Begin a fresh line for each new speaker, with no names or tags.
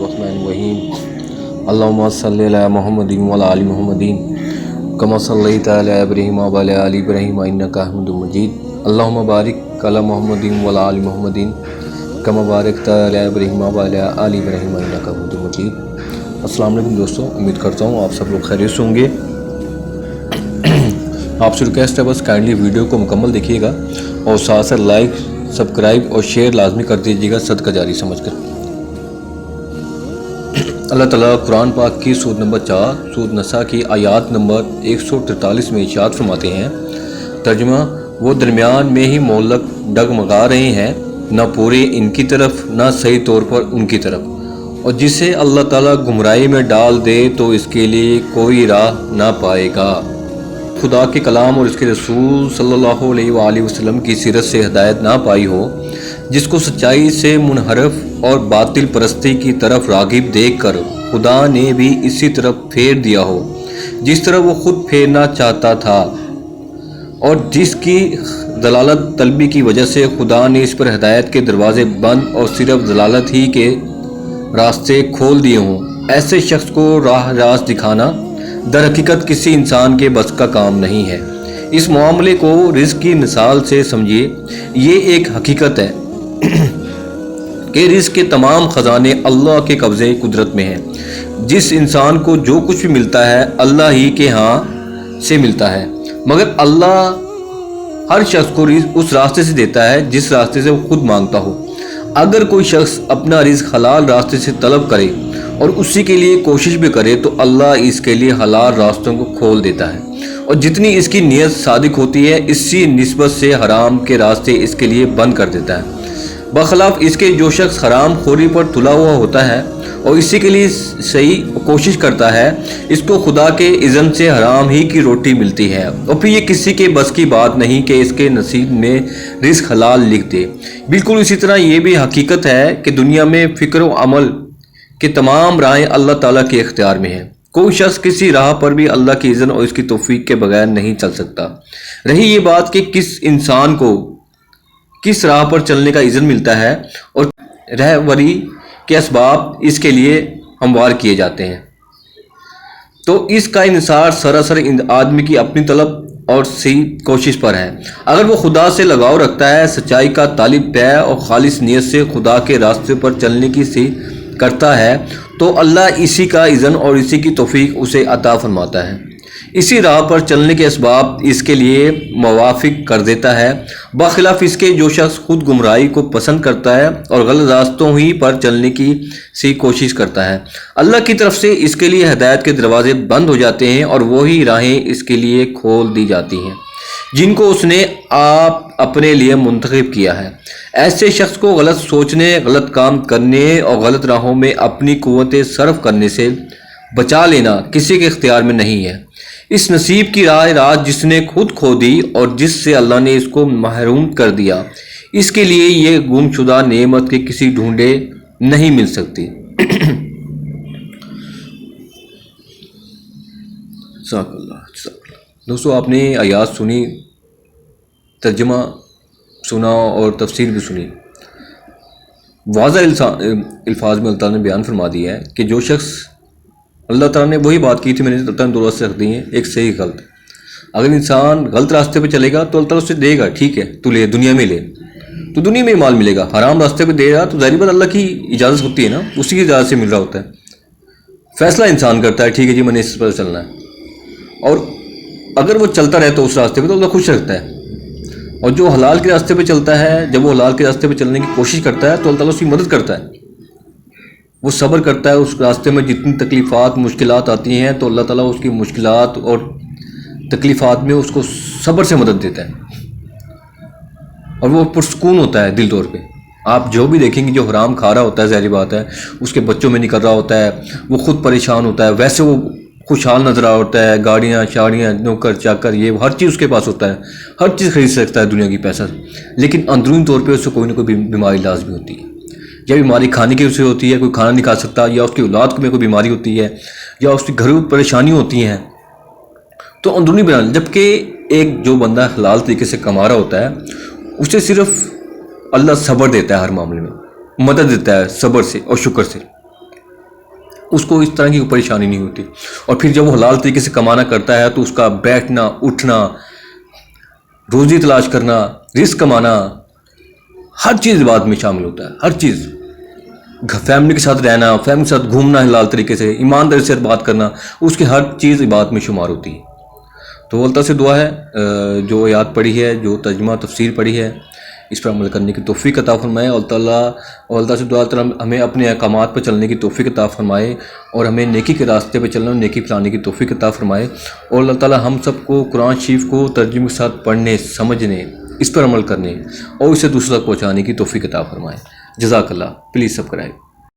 बिस्मिल्लाहिर्रहमानिर्रहीम अल्लाहुम्मा सल्लि अला मुहम्मदिन व अला आलि मुहम्मदिन कमा सल्लैता अला इब्राहीम व अला आलि इब्राहीम इन्नका हमीदुम मजीद अल्लाहुम्मा बारिक अला मुहम्मदिन व अला आलि मुहम्मदिन कमा बारकता अला इब्राहीम व अला आलि इब्राहीम इन्नका हमीदुम मजीद। अस्सलाम वालेकुम दोस्तों, उम्मीद करता हूँ आप सब लोग खैरियत से होंगे। आपसे रिक्वेस्ट है बस काइंडली वीडियो को मुकम्मल देखिएगा और साथ साथ लाइक सब्सक्राइब और शेयर लाजमी कर दीजिएगा सदका जारी समझकर। अल्लाह ताला कुरान पाक की सूरत नंबर 4 सूरत नसा की आयत नंबर 143 में इरशाद फरमाते हैं, तर्जुमा, वो दरमियान में ही मोहलक डगमगा रहे हैं, न पूरे इनकी तरफ न सही तौर पर उनकी तरफ, और जिसे अल्लाह ताला गुमराही में डाल दे तो इसके लिए कोई राह ना पाएगा। खुदा के कलाम और इसके रसूल सल्लल्लाहु अलैहि वसल्लम की सीरत से हिदायत ना पाई हो, जिसको सच्चाई से मुनहरफ और बातिल परस्ती की तरफ रागिब देखकर खुदा ने भी इसी तरफ फेर दिया हो जिस तरफ वो खुद फेरना चाहता था, और जिसकी दलालत तलबी की वजह से खुदा ने इस पर हिदायत के दरवाजे बंद और सिर्फ दलालत ही के रास्ते खोल दिए हों। ऐसे शख्स को राह रास्त दिखाना दर हकीकत किसी इंसान के बस का काम नहीं है। इस मामले को रिज़्क़ की मिसाल से समझिए। ये एक हकीकत है कि रिज़्क़ के तमाम ख़जाने अल्लाह के कब्ज़े कुदरत में हैं। जिस इंसान को जो कुछ भी मिलता है अल्लाह ही के यहाँ से मिलता है, मगर अल्लाह हर शख्स को रिज़्क़ उस रास्ते से देता है जिस रास्ते से वो खुद मांगता हो। अगर कोई शख्स अपना रिज़्क़ हलाल रास्ते से तलब करे और उसी के लिए कोशिश भी करे तो अल्लाह इसके लिए हलाल रास्तों को खोल देता है, और जितनी इसकी नीयत सादिक होती है इसी निस्बत से हराम के रास्ते इसके लिए बंद कर देता है। बखलाफ इसके जो शख्स हराम खोरी पर तुला हुआ होता है और इसी के लिए सही कोशिश करता है, इसको खुदा के इज़्न से हराम ही की रोटी मिलती है, और फिर ये किसी के बस की बात नहीं कि इसके नसीब में रिज़्क़ हलाल लिख दे। बिल्कुल इसी तरह ये भी हकीकत है कि दुनिया में फ़िक्र व अमल कि तमाम राहें अल्लाह ताला के इख्तियार में हैं। कोई शख्स किसी राह पर भी अल्लाह की इज़्न और इसकी तौफीक के बगैर नहीं चल सकता। रही ये बात कि किस इंसान को किस राह पर चलने का इज़्न मिलता है और रहबरी के असबाब इसके लिए हमवार किए जाते हैं, तो इसका इन्हिसार सरासर आदमी की अपनी तलब और सही कोशिश पर है। अगर वो खुदा से लगाव रखता है, सच्चाई का तालिब है और खालिस नीयत से खुदा के रास्ते पर चलने की सी करता है, तो अल्लाह इसी का इज़्न और इसी की तौफीक उसे अता फरमाता है। इसी राह पर चलने के असबाब इसके लिए मुवाफिक कर देता है। बखिलाफ इसके जो शख्स खुद गुमराही को पसंद करता है और गलत रास्तों ही पर चलने की सी कोशिश करता है, अल्लाह की तरफ से इसके लिए हिदायत के दरवाजे बंद हो जाते हैं और वही राहें इसके लिए खोल दी जाती हैं जिनको उसने आप अपने लिए मुंतखब किया है। ऐसे शख्स को गलत सोचने, गलत काम करने और गलत राहों में अपनी कुव्वतें सर्फ करने से बचा लेना किसी के इख्तियार में नहीं है। इस नसीब की राह जिसने खुद खो दी और जिससे अल्लाह ने इसको महरूम कर दिया, इसके लिए ये गुमशुदा नेमत के किसी ढूंढे नहीं मिल सकती। दोस्तों, आपने आयात सुनी, तर्जुमा सुना और तफसीर भी सुनी। वाज़ह अल्फाज में अल्लाह ताला ने बयान फरमा दिया है कि जो शख्स, अल्लाह ताला ने वही बात की थी, मैंने अल्लाह ताला ने दो रास्ते रख दिए हैं, एक सही गलत। अगर इंसान गलत रास्ते पे चलेगा तो अल्लाह ताला उसे देगा, ठीक है तू ले, दुनिया में ले, तो दुनिया में माल मिलेगा। हराम रास्ते पे दे रहा तो ज़ाहिर बात अल्लाह की इजाज़त होती है ना, उसी की इजाज़त से मिल रहा होता है। फैसला इंसान करता है, ठीक है जी मैंने इस पर चलना है, और अगर वो चलता रहे तो उस रास्ते पर तो अल्लाह खुश रखता है। और जो हलाल के रास्ते पे चलता है, जब वो हलाल के रास्ते पे चलने की कोशिश करता है तो अल्लाह ताला उसकी मदद करता है, वो सब्र करता है। उस रास्ते में जितनी तकलीफ़ात मुश्किलात आती हैं तो अल्लाह ताला उसकी मुश्किलात और तकलीफ़ात में उसको सब्र से मदद देता है, और वो पुरसकून होता है दिल तौर पे। आप जो भी देखेंगे जो हराम खा रहा होता है, ज़ाहिर बात है उसके बच्चों में निकल रहा होता है, वो खुद परेशान होता है, वैसे वो खुशहाल नजर आ होता है, गाड़ियाँ शाड़ियाँ नौकर चाकर ये हर चीज़ उसके पास होता है, हर चीज़ खरीद सकता है दुनिया की पैसा, लेकिन अंदरूनी तौर पे उसको कोई ना कोई बीमारी लाजमी होती है। या बीमारी खाने की उससे होती है, कोई खाना नहीं खा सकता, या उसकी औलाद में कोई बीमारी होती है, या उसकी घरेलू परेशानी होती हैं, तो अंदरूनी बयान। जबकि एक जो बंदा हलाल तरीके से कमा रहा होता है उसे सिर्फ अल्लाह सब्र देता है, हर मामले में मदद देता है सब्र से और शुक्र से। اس کو اس طرح کی پریشانی نہیں ہوتی. اور پھر جب وہ حلال طریقے سے کمانا کرتا ہے تو اس کا بیٹھنا اٹھنا، روزی تلاش کرنا، رزق کمانا، ہر چیز عبادت میں شامل ہوتا ہے. ہر چیز، فیملی کے ساتھ رہنا، فیملی کے ساتھ گھومنا حلال طریقے سے، ایمانداری سے بات کرنا، اس کی ہر چیز عبادت میں شمار ہوتی ہے. تو اللہ سے دعا ہے جو آیات پڑھی ہے، جو ترجمہ تفسیر پڑھی ہے، اس پر عمل کرنے کی توفیق عطا فرمائے. اور اللہ سے دعا تعالیٰ ہمیں اپنے احکامات پر چلنے کی توفیق عطا فرمائے، اور ہمیں نیکی کے راستے پہ چلنا، نیکی پھیلانے کی توفیق عطا فرمائے. اور اللہ تعالیٰ ہم سب کو قرآن شریف کو ترجمے کے ساتھ پڑھنے، سمجھنے، اس پر عمل کرنے اور اسے دوسروں تک پہنچانے کی توفیق عطا فرمائے. جزاک اللہ. Please subscribe.